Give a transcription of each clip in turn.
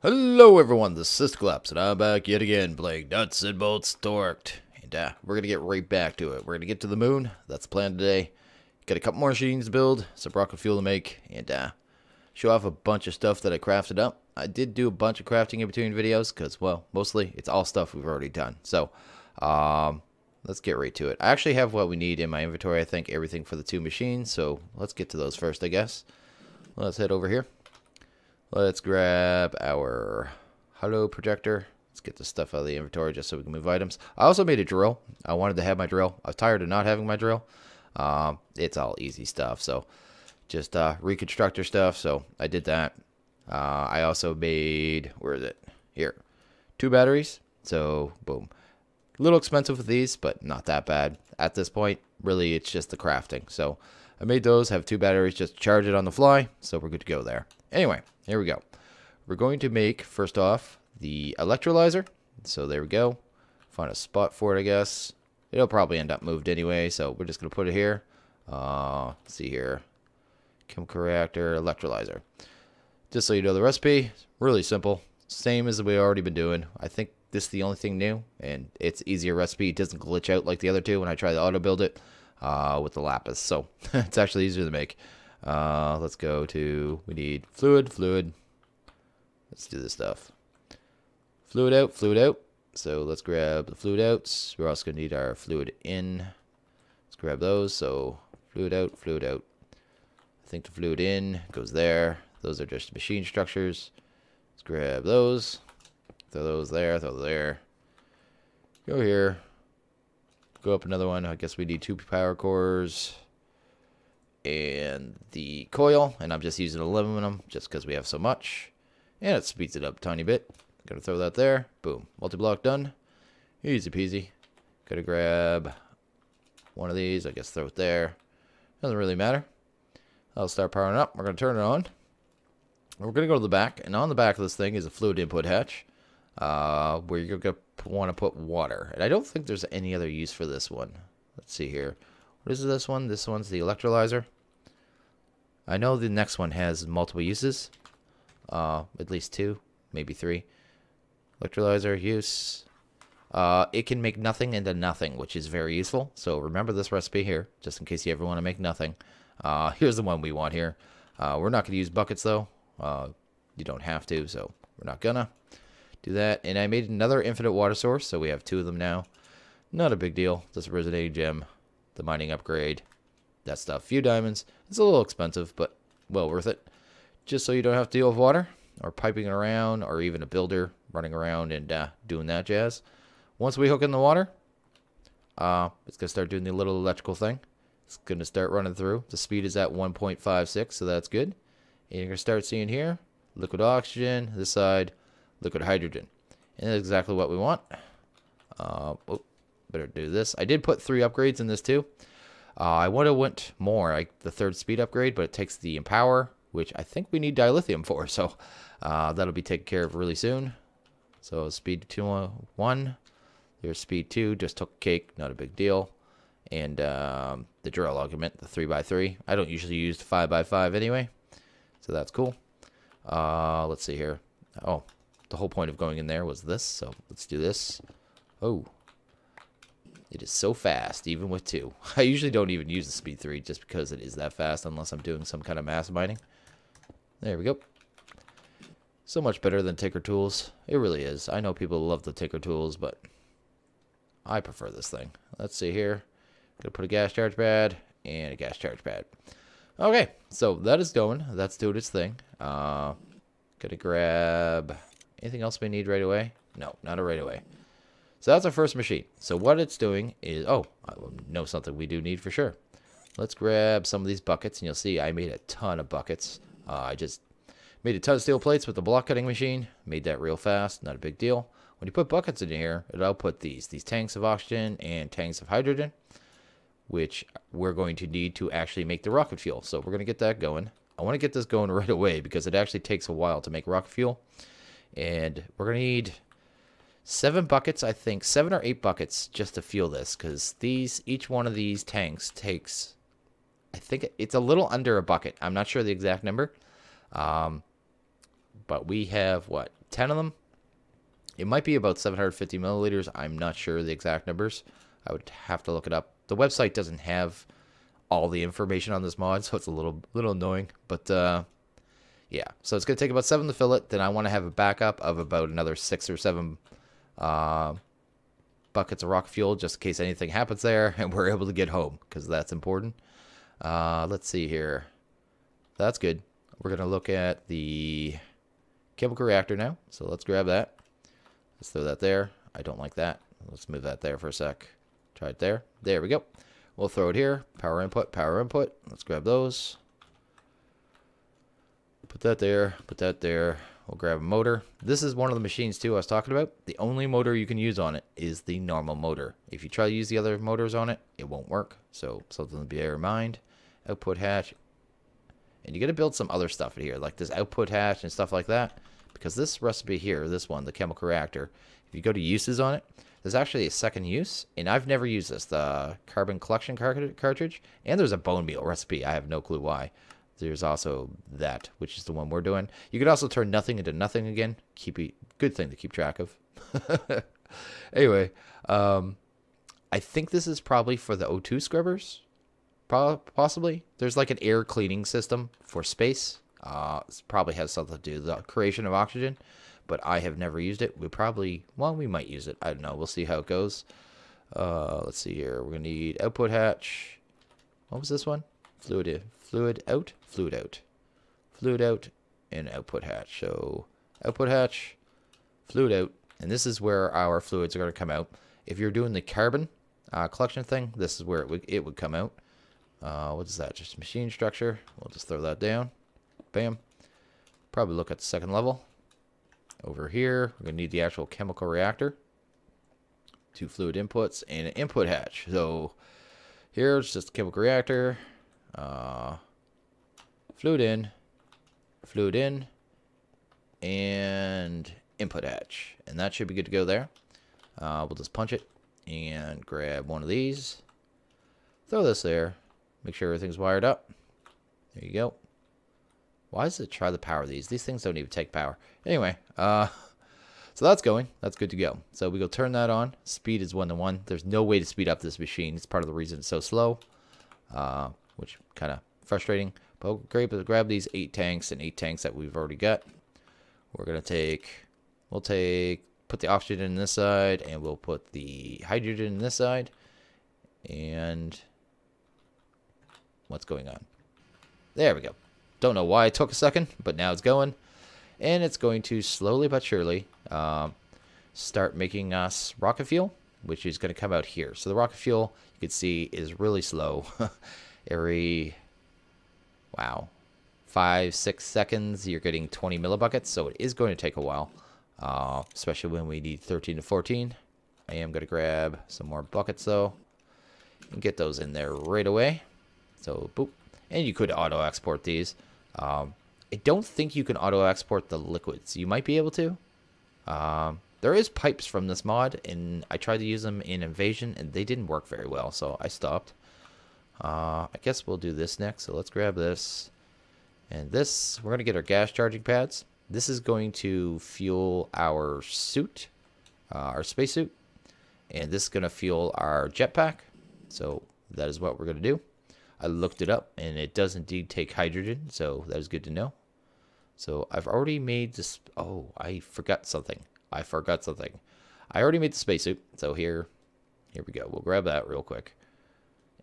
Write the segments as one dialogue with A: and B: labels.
A: Hello everyone, this is SystemCollapse, and I'm back yet again playing Nuts and Bolts Torqued. And we're going to get right back to it. We're going to get to the moon. That's the plan today. Got a couple more machines to build, some rocket fuel to make, and show off a bunch of stuff that I crafted up. I did do a bunch of crafting in between videos, because, well, mostly it's all stuff we've already done. So, let's get right to it. I actually have what we need in my inventory, I think, everything for the two machines, so let's get to those first, I guess. Let's head over here. Let's grab our hollow projector. Let's get the stuff out of the inventory just so we can move items. I also made a drill. I wanted to have my drill. I was tired of not having my drill. It's all easy stuff. So just reconstructor stuff. So I did that. I also made, where is it? Here. 2 batteries. So boom. A little expensive with these, but not that bad. At this point, really, it's just the crafting. So I made those, have 2 batteries, just charge it on the fly. So we're good to go there. Anyway, here we go. We're going to make, first off, the electrolyzer. So there we go. Find a spot for it, I guess. It'll probably end up moved anyway, so we're just going to put it here. Let's see here. Chemical Reactor, electrolyzer. Just so you know the recipe, really simple. Same as we already been doing. I think this is the only thing new, and it's easier recipe. It doesn't glitch out like the other two when I try to auto build it with the lapis. So it's actually easier to make. Let's go to, we need fluid. Let's do this stuff. Fluid out. So let's grab the fluid outs. We're also going to need our fluid in. Let's grab those. So fluid out. I think the fluid in goes there. Those are just machine structures. Let's grab those. Throw those there, throw there. Go here. Go up another one. I guess we need 2 power cores. And the coil, and I'm just using aluminum just because we have so much, and it speeds it up a tiny bit. Gonna throw that there. Boom, multi-block done. Easy peasy. Gotta grab one of these, I guess throw it there. Doesn't really matter. I'll start powering up. We're gonna turn it on. We're gonna go to the back, and on the back of this thing is a fluid input hatch, where you're gonna want to put water. And I don't think there's any other use for this one. Let's see here. What is this one? This one's the electrolyzer. I know the next one has multiple uses. At least 2, maybe 3. Electrolyzer use. It can make nothing into nothing, which is very useful. So remember this recipe here, just in case you ever want to make nothing. Here's the one we want here. We're not going to use buckets, though. You don't have to, so we're not gonna do that. And I made another infinite water source, so we have 2 of them now. Not a big deal. Just a resonating gem. The mining upgrade, that stuff. Few diamonds. It's a little expensive, but well worth it. Just so you don't have to deal with water or piping it around, or even a builder running around and doing that jazz. Once we hook in the water, it's gonna start doing the little electrical thing. It's gonna start running through. The speed is at 1.56, so that's good. And you're gonna start seeing here liquid oxygen. This side, liquid hydrogen, and that's exactly what we want. Better do this. I did put 3 upgrades in this too. I would have went more, like the 3rd speed upgrade, but it takes the empower, which I think we need dilithium for. So that'll be taken care of really soon. So speed 2-1. There's speed 2. Just took a cake, not a big deal. And the drill augment, the 3x3. I don't usually use the 5x5 anyway, so that's cool. Let's see here. Oh, the whole point of going in there was this. So let's do this. Oh. It is so fast, even with 2. I usually don't even use the speed 3 just because it is that fast, unless I'm doing some kind of mass mining. There we go. So much better than Tinker Tools. It really is. I know people love the Tinker Tools, but I prefer this thing. Let's see here. Gonna put a gas charge pad and a gas charge pad. Okay, so that is going. That's doing its thing. Gonna grab anything else we need right away? No, not right away. So that's our first machine. So what it's doing is, I know something we do need for sure. Let's grab some of these buckets, and you'll see I made a ton of buckets. I just made a ton of steel plates with the block cutting machine. Made that real fast, not a big deal. When you put buckets in here, it'll output these tanks of oxygen and tanks of hydrogen, which we're going to need to actually make the rocket fuel. So we're going to get that going. I want to get this going right away because it actually takes a while to make rocket fuel. And we're going to need 7 buckets, I think, 7 or 8 buckets just to fuel this, because each one of these tanks takes, I think it's a little under a bucket. I'm not sure the exact number, but we have, what, 10 of them? It might be about 750 milliliters. I'm not sure the exact numbers. I would have to look it up. The website doesn't have all the information on this mod, so it's a little annoying. But yeah, so it's going to take about 7 to fill it. Then I want to have a backup of about another 6 or 7 buckets of rocket fuel, just in case anything happens there and we're able to get home, because that's important. Let's see here. That's good. We're going to look at the chemical reactor now. So let's grab that. Let's throw that there. I don't like that. Let's move that there for a sec. Try it there. There we go. We'll throw it here. Power input, power input. Let's grab those. Put that there. Put that there. We'll grab a motor. This is one of the machines too I was talking about. The only motor you can use on it is the normal motor. If you try to use the other motors on it, it won't work. So something to bear in mind. Output hatch. And you got to build some other stuff in here, like this output hatch and stuff like that. Because this recipe here, this one, the chemical reactor, if you go to uses on it, there's actually a second use, and I've never used this, the carbon collection cartridge, and there's a bone meal recipe. I have no clue why. There's also that, which is the one we're doing. You could also turn nothing into nothing again. Good thing to keep track of. Anyway, I think this is probably for the O2 scrubbers, possibly. There's like an air cleaning system for space. This probably has something to do with the creation of oxygen, but I have never used it. We might use it. I don't know. We'll see how it goes. Let's see here. We're going to need output hatch. What was this one? Fluid out, and output hatch. So output hatch, fluid out, and this is where our fluids are going to come out. If you're doing the carbon collection thing, this is where it would come out. What is that? Just machine structure. We'll just throw that down. Bam. Probably look at the second level. Over here, we're going to need the actual chemical reactor. 2 fluid inputs and an input hatch. So here it's just a chemical reactor. Fluid in, and input hatch. And that should be good to go there. We'll just punch it and grab one of these. Throw this there. Make sure everything's wired up. There you go. Why does it try to power these? These things don't even take power. Anyway, so that's going. That's good to go. So we go turn that on. Speed is 1 to 1. There's no way to speed up this machine. It's part of the reason it's so slow, which kind of frustrating. But we'll grab these 8 tanks and 8 tanks that we've already got. We're going to put the oxygen in this side, and we'll put the hydrogen in this side. And what's going on? There we go. Don't know why it took a second, but now it's going. And it's going to slowly but surely start making us rocket fuel, which is going to come out here. So the rocket fuel, you can see, is really slow. Every, 5-6 seconds, you're getting 20 millibuckets. So it is going to take a while, especially when we need 13 to 14. I am going to grab some more buckets, though, and get those in there right away. So, boop. And you could auto-export these. I don't think you can auto-export the liquids. You might be able to. There is pipes from this mod, and I tried to use them in Invasion, and they didn't work very well, so I stopped. I guess we'll do this next. So let's grab this. And this, we're going to get our gas charging pads. This is going to fuel our suit, our spacesuit. And this is going to fuel our jetpack. So that is what we're going to do. I looked it up, and it does indeed take hydrogen, so that is good to know. So I've already made this. Oh, I forgot something. I already made the spacesuit, so here we go. We'll grab that real quick.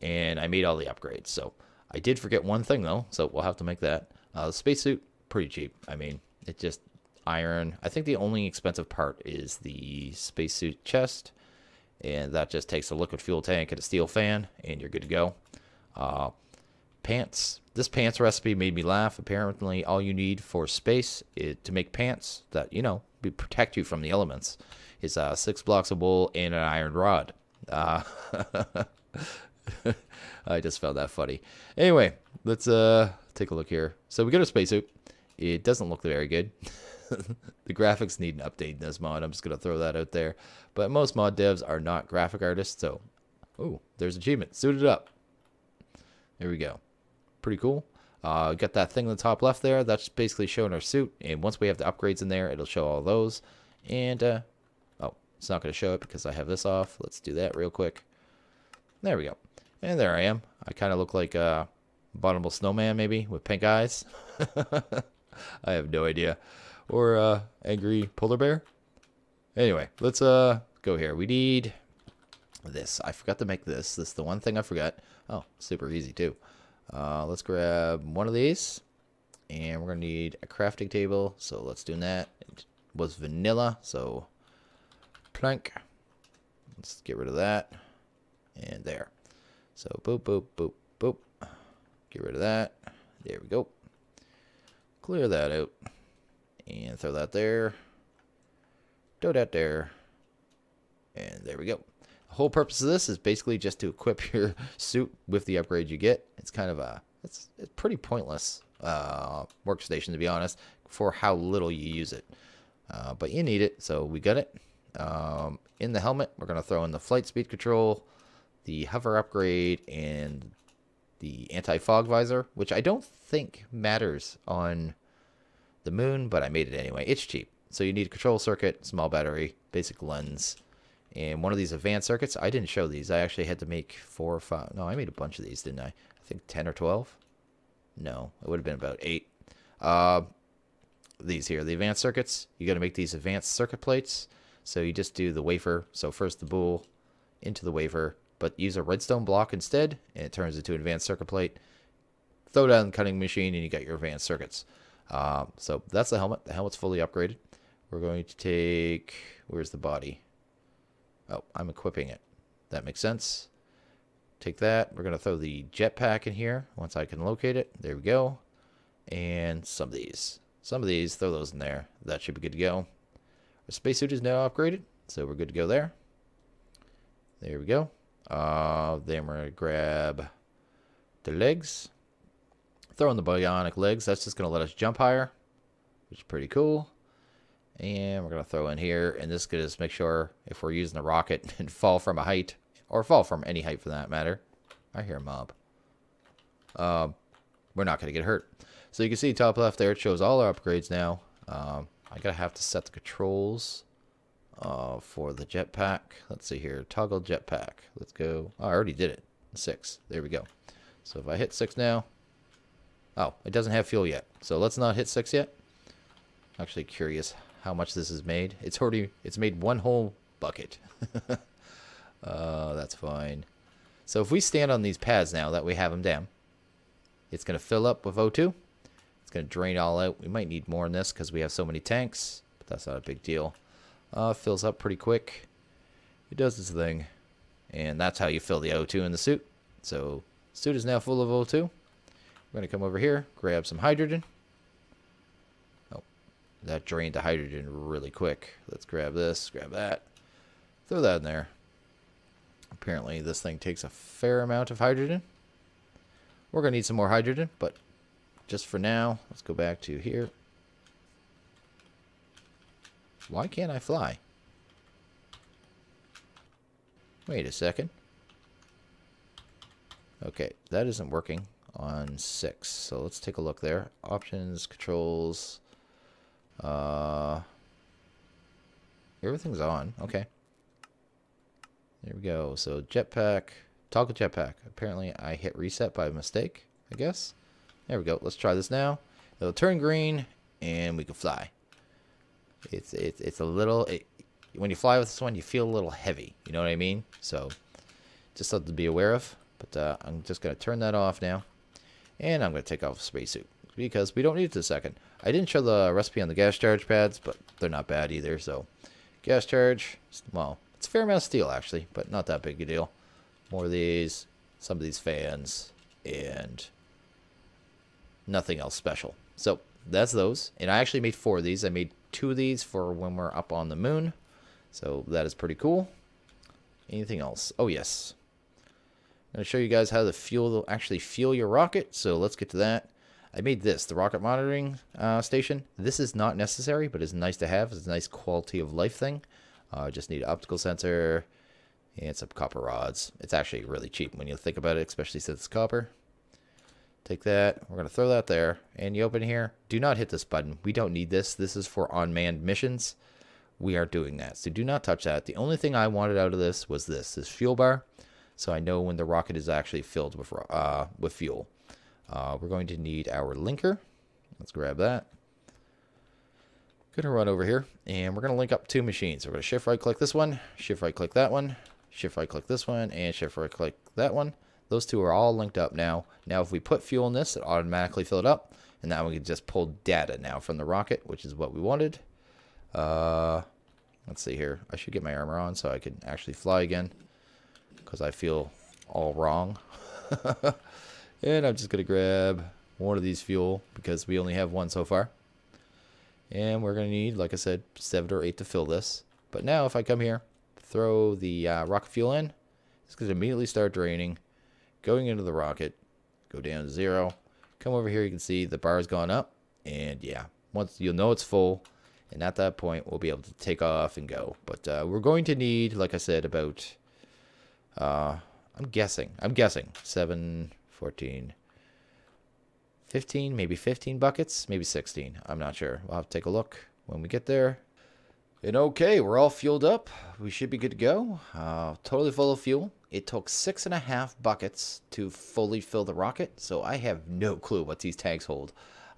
A: And I made all the upgrades. So I did forget one thing, though, so we'll have to make that. The spacesuit, pretty cheap. I mean, it just iron. I think the only expensive part is the spacesuit chest, and that just takes a liquid fuel tank and a steel fan, and you're good to go. Pants. This pants recipe made me laugh. Apparently, all you need for space to make pants that, protect you from the elements is 6 blocks of wool and an iron rod. I just found that funny. Anyway, let's take a look here. So we got a spacesuit. It doesn't look very good. The graphics need an update in this mod. I'm just going to throw that out there. But most mod devs are not graphic artists, so... Oh, there's achievement. Suited up. There we go. Pretty cool. Got that thing in the top left there. That's basically showing our suit. And once we have the upgrades in there, it'll show all those. And, oh, it's not going to show it because I have this off. Let's do that real quick. There we go. And there I am. I kind of look like a abominable snowman, maybe, with pink eyes. I have no idea. Or angry polar bear. Anyway, let's go here. We need this. I forgot to make this. This is the one thing I forgot. Oh, super easy too. Let's grab one of these. And we're going to need a crafting table. So let's do that. It was vanilla. So plank. Let's get rid of that. And there. So boop, boop, boop, boop. Get rid of that. There we go. Clear that out. And throw that there. Throw that there. And there we go. The whole purpose of this is basically just to equip your suit with the upgrade you get. It's kind of a, it's pretty pointless workstation, to be honest, for how little you use it. But you need it, so we got it. In the helmet, we're going to throw in the flight speed control, the hover upgrade, and the anti-fog visor, which I don't think matters on the moon, but I made it anyway. It's cheap. So you need a control circuit, small battery, basic lens, and one of these advanced circuits. I didn't show these. I actually had to make 4 or 5. No, I made a bunch of these, didn't I? I think 10 or 12. No, it would have been about 8. These here, the advanced circuits. You got to make these advanced circuit plates. So you just do the wafer. So first the boule into the wafer, but use a redstone block instead, and it turns into an advanced circuit plate. Throw it on the cutting machine, and you got your advanced circuits. So that's the helmet. The helmet's fully upgraded. We're going to take, where's the body? Oh, I'm equipping it. That makes sense. Take that. We're going to throw the jetpack in here once I can locate it. There we go. And some of these. Some of these, throw those in there. That should be good to go. Our spacesuit is now upgraded, so we're good to go there. There we go. Then we're going to grab the legs. Throw in the bionic legs. That's just going to let us jump higher, which is pretty cool. And we're going to throw in here, and this is going to just make sure if we're using a rocket and fall from a height, or fall from any height for that matter. I hear a mob. We're not going to get hurt. So you can see top left there, it shows all our upgrades now. I'm going to have to set the controls for the jetpack. Let's see here. Toggle jetpack. Let's go. Oh, I already did it. 6. There we go. So if I hit 6 now. Oh, it doesn't have fuel yet. So let's not hit 6 yet. Actually curious how much this is made. It's made 1 whole bucket. That's fine. So if we stand on these pads now that we have them down, it's going to fill up with O2. It's going to drain all out. We might need more in this because we have so many tanks, but that's not a big deal. Fills up pretty quick. It does its thing. And that's how you fill the O2 in the suit. So suit is now full of O2. We're going to come over here, grab some hydrogen. Oh, that drained the hydrogen really quick. Let's grab this, grab that. Throw that in there. Apparently this thing takes a fair amount of hydrogen. We're going to need some more hydrogen, but just for now, let's go back to here. Why can't I fly? Wait a second. Okay, that isn't working on 6. So let's take a look there. Options, controls. Everything's on. Okay. There we go. So jetpack. Toggle jetpack. Apparently I hit reset by mistake, I guess. There we go. Let's try this now. It'll turn green and we can fly. It's a little, when you fly with this one, you feel a little heavy. You know what I mean? So just something to be aware of. But I'm just going to turn that off now. And I'm going to take off the spacesuit because we don't need it this second. I didn't show the recipe on the gas charge pads, but they're not bad either. So gas charge, well, it's a fair amount of steel actually, but not that big a deal. More of these, some of these fans, and nothing else special. So that's those. And I actually made 4 of these. I made 2 of these for when we're up on the moon. So that is pretty cool. Anything else? Oh, yes. I'm going to show you guys how to actually fuel your rocket. So let's get to that. I made this, the rocket monitoring station. This is not necessary, but it's nice to have. It's a nice quality of life thing. Just need an optical sensor and some copper rods. It's actually really cheap when you think about it, especially since it's copper. Take that. We're going to throw that there. And you open here. Do not hit this button. We don't need this. This is for unmanned missions. We are doing that. So do not touch that. The only thing I wanted out of this was this fuel bar. So I know when the rocket is actually filled with fuel. We're going to need our linker. Let's grab that. Gonna run over here. And we're going to link up two machines. So we're going to shift right click this one. Shift right click that one. Shift right click this one. And shift right click that one. Those two are all linked up now. Now, if we put fuel in this, it automatically fill it up. And now we can just pull data now from the rocket, which is what we wanted. Let's see here. I should get my armor on so I can actually fly again. Because I feel all wrong. And I'm just going to grab one of these fuel because we only have one so far. And we're going to need, like I said, 7 or 8 to fill this. But now if I come here, throw the rocket fuel in, it's going to immediately start draining. Going into the rocket, go down to 0. Come over here, you can see the bar's gone up. And yeah, once you'll know it's full. And at that point, we'll be able to take off and go. But we're going to need, like I said, about, I'm guessing, 7, 14, 15, maybe 15 buckets, maybe 16. I'm not sure. We'll have to take a look when we get there. And okay, we're all fueled up. We should be good to go. Totally full of fuel. It took 6.5 buckets to fully fill the rocket, so I have no clue what these tanks hold.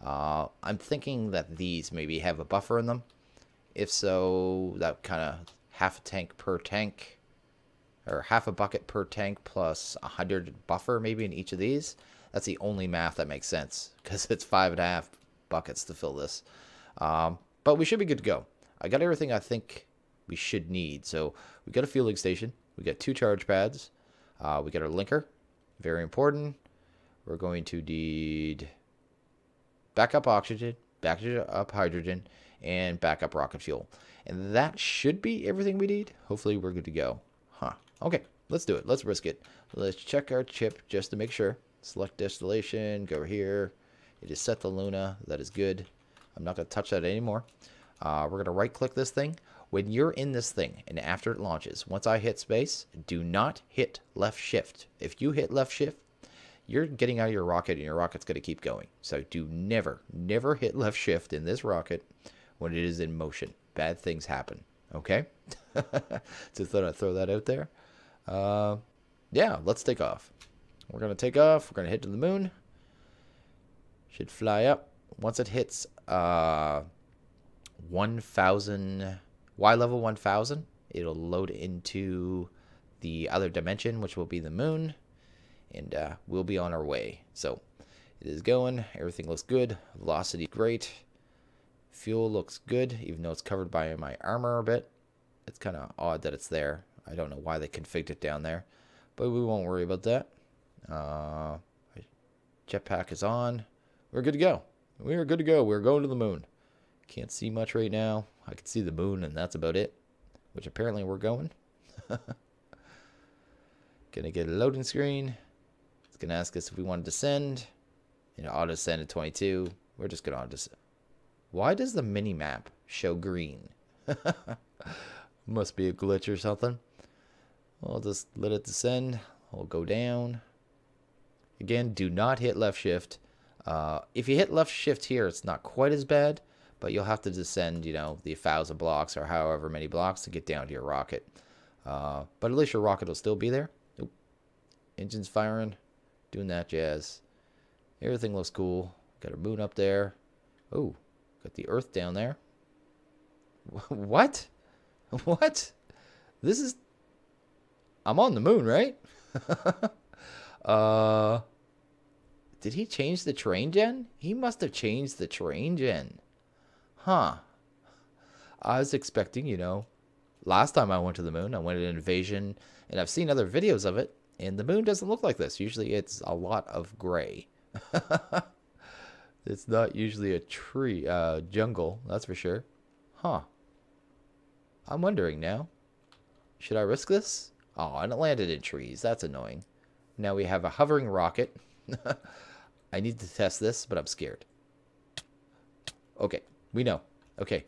A: I'm thinking that these maybe have a buffer in them. If so, that kind of half a tank per tank, or half a bucket per tank plus 100 buffer maybe in each of these. That's the only math that makes sense, because it's 5.5 buckets to fill this. But we should be good to go. I got everything I think we should need. So we got a fueling station. We got 2 charge pads. We got our linker. Very important. We're going to need backup oxygen, backup hydrogen, and backup rocket fuel. And that should be everything we need. Hopefully we're good to go. Okay, let's do it. Let's risk it. Let's check our chip just to make sure. Select distillation. Go over here. It is set to Luna. That is good. I'm not going to touch that anymore. We're going to right click this thing. When you're in this thing and after it launches, once I hit space, do not hit left shift. If you hit left shift, you're getting out of your rocket and your rocket's going to keep going. So do never hit left shift in this rocket when it is in motion. Bad things happen. Okay? Just thought I'd throw that out there. Yeah, let's take off. We're going to take off. We're going to head to the moon. Should fly up. Once it hits 1,000, Y level 1,000, it'll load into the other dimension, which will be the moon, and we'll be on our way. So it is going. Everything looks good. Velocity great. Fuel looks good, even though it's covered by my armor a bit. It's kind of odd that it's there. I don't know why they configured it down there, but we won't worry about that. Jetpack is on. We're good to go. We are good to go. We're going to the moon. Can't see much right now. I can see the moon, and that's about it. Which apparently we're going. Gonna get a loading screen. It's gonna ask us if we want to descend. Auto descend at 22. We're just gonna auto descend. Why does the mini map show green? Must be a glitch or something. We'll just let it descend. We'll go down. Again, do not hit left shift. If you hit left shift here, it's not quite as bad, but you'll have to descend, the 1,000 blocks or however many blocks to get down to your rocket. But at least your rocket will still be there. Oop. Engine's firing, doing that jazz. Everything looks cool. Got our moon up there. Oh, got the Earth down there. What? What? This is... I'm on the moon, right? Did he change the terrain gen? He must have changed the terrain gen. Huh. I was expecting, last time I went to the moon, I went in Invasion, and I've seen other videos of it, and the moon doesn't look like this. Usually it's a lot of gray. It's not usually a tree, jungle, that's for sure. Huh. I'm wondering now. Should I risk this? Oh, and it landed in trees. That's annoying. Now we have a hovering rocket. I need to test this, but I'm scared. Okay, we know. Okay.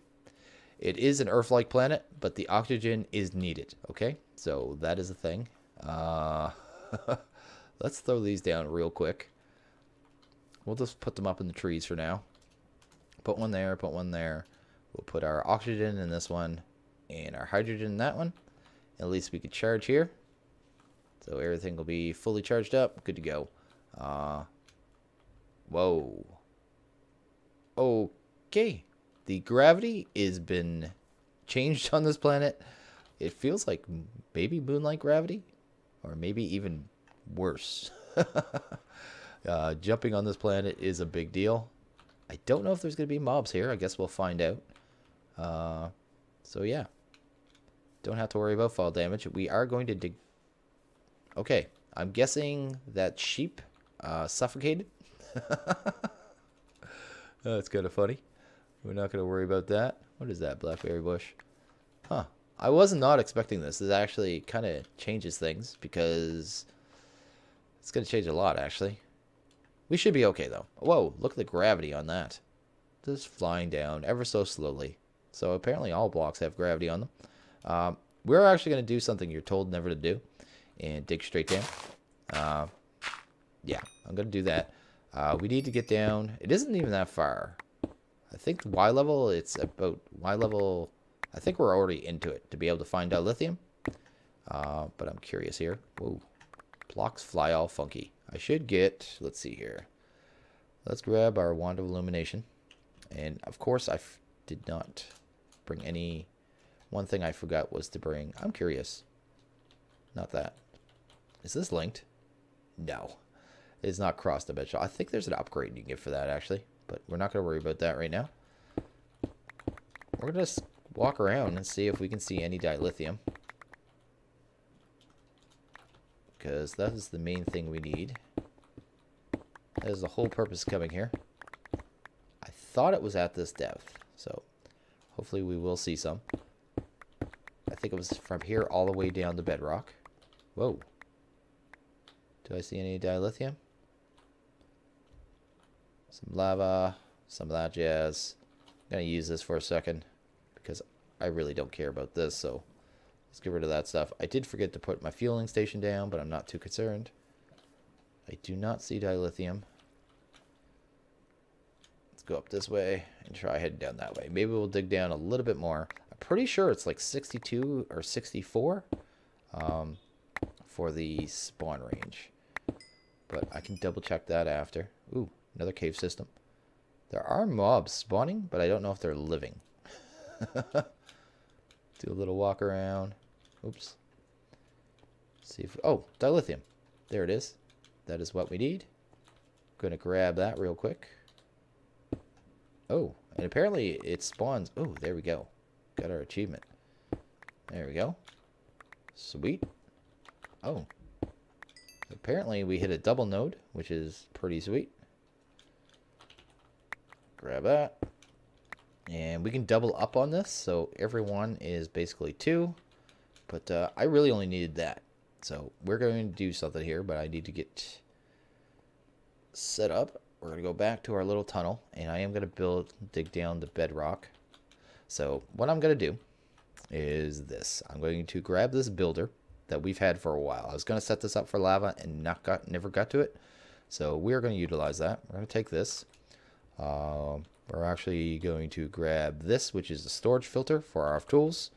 A: It is an Earth-like planet, but the oxygen is needed. Okay, so that is a thing. Let's throw these down real quick. We'll just put them up in the trees for now. Put one there, put one there. We'll put our oxygen in this one and our hydrogen in that one. At least we could charge here. So everything will be fully charged up. Good to go. Whoa. Okay. The gravity has been changed on this planet. It feels like maybe moonlight gravity. Or maybe even worse. Jumping on this planet is a big deal. I don't know if there's going to be mobs here. I guess we'll find out. So yeah. Don't have to worry about fall damage. We are going to dig... Okay. I'm guessing that sheep suffocated. That's kind of funny. We're not going to worry about that. What is that? Blackberry bush. Huh. I was not expecting this. This actually kind of changes things because it's going to change a lot, actually. We should be okay, though. Whoa, look at the gravity on that. Just flying down ever so slowly. So apparently all blocks have gravity on them. We're actually going to do something you're told never to do and dig straight down. Yeah, I'm going to do that. We need to get down. It isn't even that far. I think Y level, it's about Y level. I think we're already into it to be able to find Dilithium. But I'm curious here. Whoa. Blocks fly all funky. I should get, let's see here. Let's grab our wand of illumination. And of course I did not bring any. One thing I forgot was to bring, I'm curious. Not that. Is this linked? No. It's not cross-dimensional. I think there's an upgrade you can get for that, actually. But we're not going to worry about that right now. We're going to just walk around and see if we can see any dilithium. Because that is the main thing we need. That is the whole purpose of coming here. I thought it was at this depth. So hopefully we will see some. I think it was from here all the way down to bedrock. Whoa. Do I see any dilithium? Some lava, some of that jazz. I'm going to use this for a second because I really don't care about this, so let's get rid of that stuff. I did forget to put my fueling station down, but I'm not too concerned. I do not see dilithium. Let's go up this way and try heading down that way. Maybe we'll dig down a little bit more. I'm pretty sure it's like 62 or 64 for the spawn range. But I can double check that after. Ooh, another cave system. There are mobs spawning, but I don't know if they're living. Do a little walk around. Oops. See if... Oh, dilithium. There it is. That is what we need. Gonna grab that real quick. Oh, and apparently it spawns... Oh, there we go. Got our achievement. There we go. Sweet. Oh. Apparently we hit a double node, which is pretty sweet. Grab that. And we can double up on this, so every one is basically 2. But I really only needed that. So we're going to do something here, but I need to get set up. We're going to go back to our little tunnel, and I am going to dig down the bedrock. So what I'm going to do is this. I'm going to grab this builder that we've had for a while. I was going to set this up for lava and never got to it. So we're going to utilize that. We're going to take this. We're actually going to grab this, which is a storage filter for our tools.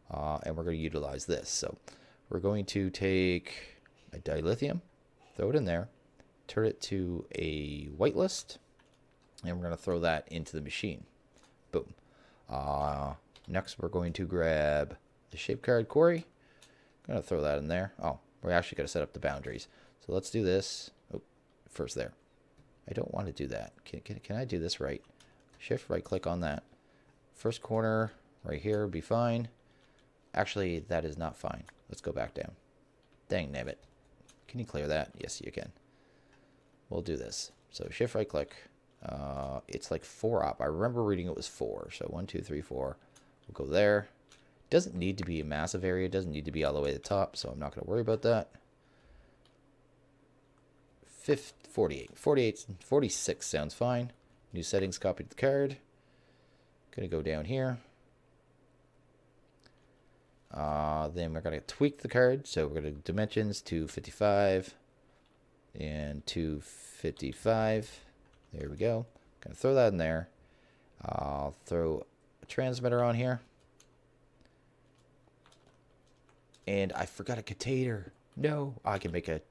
A: And we're going to utilize this. So we're going to take a dilithium, throw it in there, turn it to a whitelist, and we're going to throw that into the machine. Boom. Next, we're going to grab the shape card quarry. I'm going to throw that in there. Oh, we're actually going to set up the boundaries. So let's do this. Oh, first there. I don't want to do that. Can I do this right? Shift right click on that. First corner right here would be fine. Actually, that is not fine. Let's go back down. Dang nabbit. Can you clear that? Yes, you can. We'll do this. So shift right click. It's like 4 up. I remember reading it was 4. So 1, 2, 3, 4. We'll go there. Doesn't need to be a massive area. Doesn't need to be all the way to the top. So I'm not going to worry about that. 46 sounds fine. New settings, copy to the card. Gonna go down here. Then we're gonna tweak the card. So we're gonna dimensions 255 and 255. There we go. Gonna throw that in there. I'll throw a transmitter on here. And I forgot a container. No, I can make a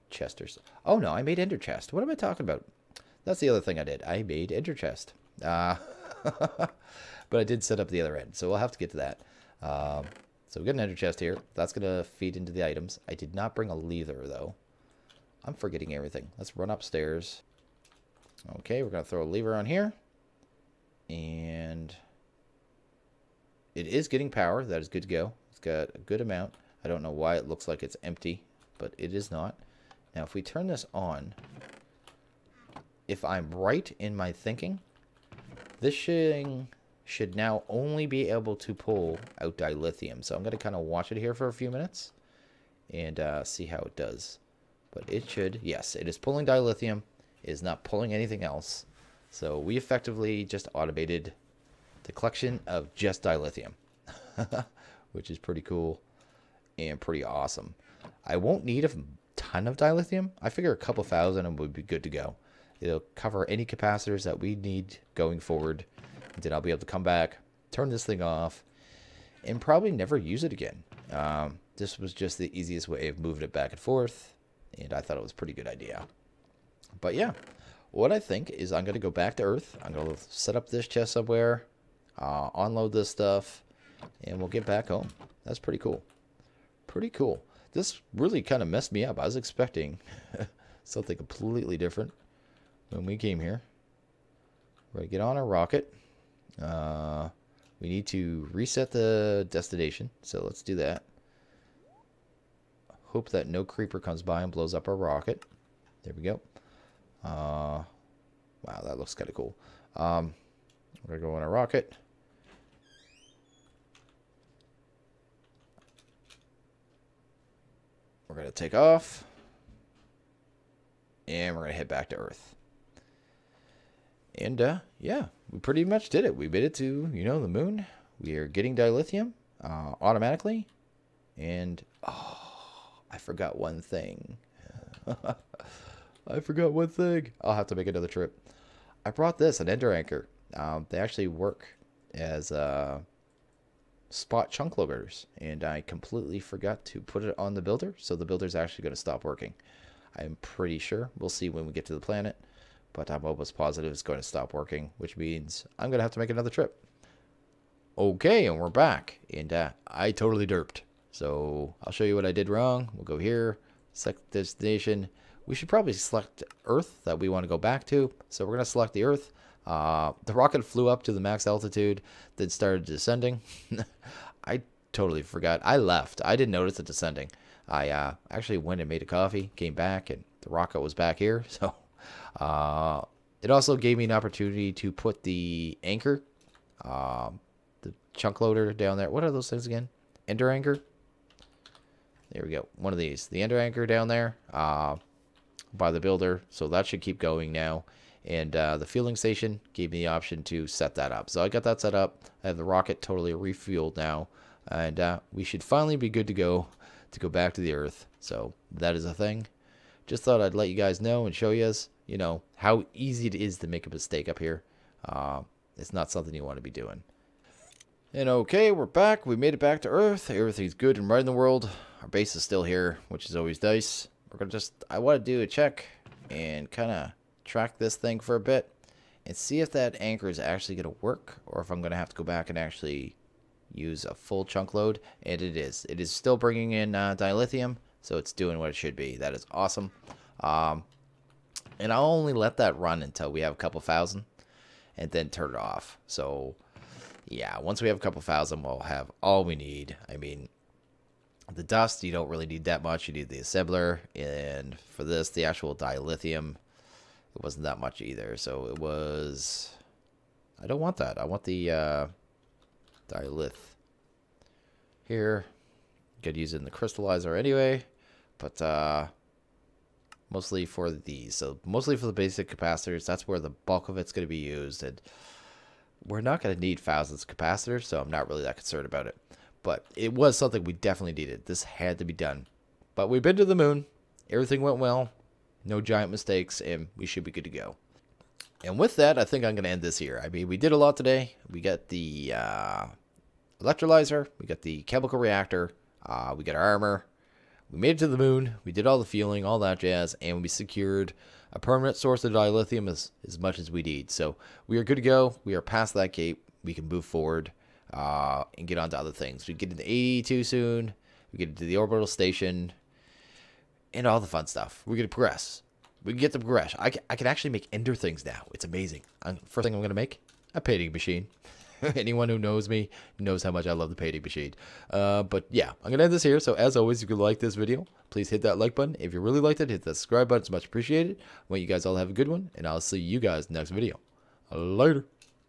A: chest or so. Oh no, I made ender chest. What am I talking about? That's the other thing I did. I made ender chest. But I did set up the other end, so we'll have to get to that. So we got an ender chest here. That's gonna feed into the items. I did not bring a lever though. I'm forgetting everything. Let's run upstairs. Okay, we're gonna throw a lever on here. And it is getting power. That is good to go. It's got a good amount. I don't know why it looks like it's empty, but it is not. Now, if we turn this on, if I'm right in my thinking, this thing should now only be able to pull out dilithium. So I'm going to kind of watch it here for a few minutes and see how it does. But it should, yes, it is pulling dilithium. It is not pulling anything else. So we effectively just automated the collection of just dilithium, which is pretty cool and pretty awesome. I won't need a ton of dilithium. I figure a couple thousand and would be good to go. It'll cover any capacitors that we need going forward. And then I'll be able to come back, turn this thing off, and probably never use it again. This was just the easiest way of moving it back and forth, and I thought it was a pretty good idea. But yeah, what I think is I'm going to go back to Earth. I'm going to set up this chest somewhere, unload this stuff, and we'll get back home. That's pretty cool. Pretty cool. This really kind of messed me up. I was expecting something completely different when we came here. We're going to get on our rocket. We need to reset the destination, so let's do that. Hope that no creeper comes by and blows up our rocket. There we go. Wow, that looks kind of cool. We're going to go on our rocket. We're going to take off. And we're going to head back to Earth. And, yeah, we pretty much did it. We made it to, you know, the moon. We are getting dilithium automatically. And, oh, I forgot one thing. I forgot one thing. I'll have to make another trip. I brought this, an ender anchor. They actually work as spot chunk loaders. And I completely forgot to put it on the builder. So the builder's actually going to stop working. I'm pretty sure. We'll see when we get to the planet. But I'm almost positive it's going to stop working, which means I'm going to have to make another trip. Okay, and we're back. And I totally derped. So I'll show you what I did wrong. We'll go here, select destination. We should probably select Earth that we want to go back to. So we're going to select the Earth. The rocket flew up to the max altitude, then started descending. I totally forgot. I left. I didn't notice it descending. I actually went and made a coffee, came back, and the rocket was back here. So it also gave me an opportunity to put the anchor, the chunk loader down there. What are those things again? Ender anchor? There we go. One of these. The ender anchor down there by the builder. So that should keep going now. And the fueling station gave me the option to set that up. So I got that set up. I have the rocket totally refueled now. And we should finally be good to go back to the Earth. So that is a thing. Just thought I'd let you guys know and show you, you know, how easy it is to make a mistake up here. It's not something you want to be doing. And okay, we're back. We made it back to Earth. Everything's good and right in the world. Our base is still here, which is always nice. We're going to I want to do a check and kind of track this thing for a bit and see if that anchor is actually going to work or if I'm going to have to go back and actually use a full chunk load. And it is. It is still bringing in dilithium, so it's doing what it should be. That is awesome. And I'll only let that run until we have a couple thousand and then turn it off. So yeah, once we have a couple thousand, we'll have all we need. I mean, the dust, you don't really need that much. You need the assembler, and for this, the actual dilithium, it wasn't that much either. So it was, I don't want that. I want the dilith here. Could use it in the crystallizer anyway, but mostly for these. So mostly for the basic capacitors. That's where the bulk of it's going to be used, and we're not going to need thousands of capacitors, so I'm not really that concerned about it. But it was something we definitely needed. This had to be done. But we've been to the moon. Everything went well. No giant mistakes, and we should be good to go. And with that, I think I'm going to end this here. I mean, we did a lot today. We got the Electrolizer. We got the Chemical Reactor. We got our armor. We made it to the moon. We did all the fueling, all that jazz. And we secured a permanent source of dilithium as much as we need. So we are good to go. We are past that gate. We can move forward and get on to other things. We get into 82 soon. We get into the orbital station. And all the fun stuff. We're going to progress. We can get to progress. I can actually make ender things now. It's amazing. First thing I'm going to make, a painting machine. Anyone who knows me knows how much I love the painting machine. But yeah, I'm going to end this here. So as always, if you like this video, please hit that like button. If you really liked it, hit that subscribe button. It's much appreciated. I want you guys all to have a good one. And I'll see you guys next video. Later.